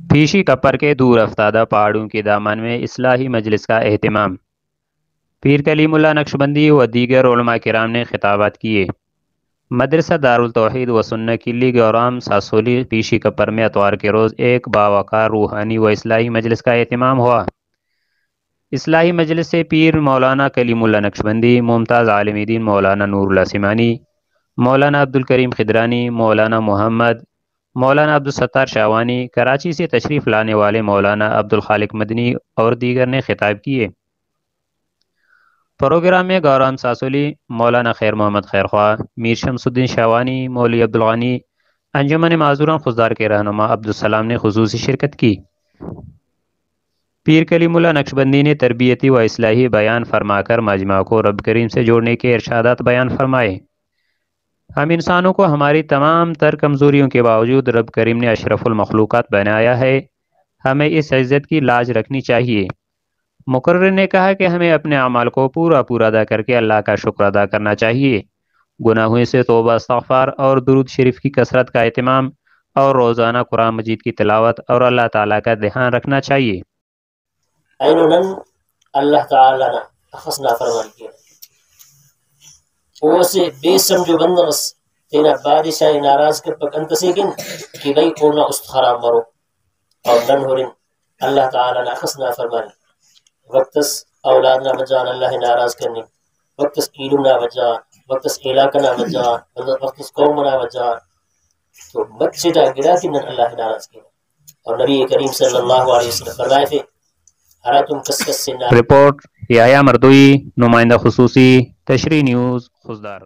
پیشی کپر کے دور افتادہ پہاڑوں کے دامن میں اصلاحی مجلس کا اہتمام۔ پیر کلیم اللہ نقشبندی و دیگر علماء کرام نے خطابات کیے۔ مدرسہ دارالتوحید و سنہ کلی گورام ساسولی پیشی کپر میں اتوار کے روز ایک باوقار روحانی و اصلاحی مجلس کا اہتمام ہوا۔ اصلاحی مجلس سے پیر مولانا کلیم اللہ نقشبندی، ممتاز عالم دین مولانا نور اللہ سمانی، مولانا عبدالکریم خدرانی، مولانا محمد، مولانا عبدالستار شاوانی، کراچی سے تشریف لانے والے مولانا عبدالخالق مدنی اور دیگر نے خطاب کیے۔ پروگرام میں گورام ساسولی، مولانا خیر محمد خیرخواہ، میر شمس الدین شاوانی، مولوی عبدالغنی، انجمن معذوران خضدار کے رہنما عبدالسلام نے خصوصی شرکت کی۔ پیر کلیم اللہ نقشبندی نے تربیتی و اصلاحی بیان فرما کر مجمع کو رب کریم سے جوڑنے کے ارشادات بیان فرمائے۔ ہم انسانوں کو ہماری تمام تر کمزوریوں کے باوجود رب کریم نے اشرف المخلوقات بنایا ہے، ہمیں اس عزت کی لاج رکھنی چاہیے۔ مقرر نے کہا کہ ہمیں اپنے اعمال کو پورا ادا کر کے اللہ کا شکر ادا کرنا چاہیے، گناہوں سے توبہ استغفار اور درود شریف کی کثرت کا اہتمام اور روزانہ قرآن مجید کی تلاوت اور اللہ تعالیٰ کا دھیان رکھنا چاہیے۔ اللہ تعالیٰ نے اخصنا فرمان کیا اوسے بے سمجھو بندرس تینا بادشاہ ناراض کر پک انت سیکن کہ بھئی اونا استخرام مرو اور نن ہورن اللہ تعالیٰ نے اخصنا فرمان وقتس اولادنا بجان اللہ ناراض کرنی، وقتس علمنا بجان، وقتس علاقنا بجان، وقتس قومنا بجان، تو مسجدہ گرا کہ نن اللہ ناراض کرنی۔ اور نبی کریم صلی اللہ علیہ وسلم فرمائے تھے حراتم کس کس سے رپورٹ یحییٰ مردوئی، نمائندہ خصوصی، تشریح نیوز، خضدار۔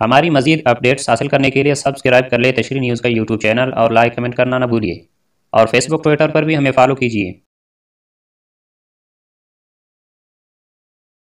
ہماری مزید اپڈیٹس حاصل کرنے کے لیے سبسکرائب کر لیں تشریح نیوز کا یوٹیوب چینل اور لائک کمنٹ کرنا نہ بھولیے، اور فیس بک ٹویٹر پر بھی ہمیں فالو کیجیے۔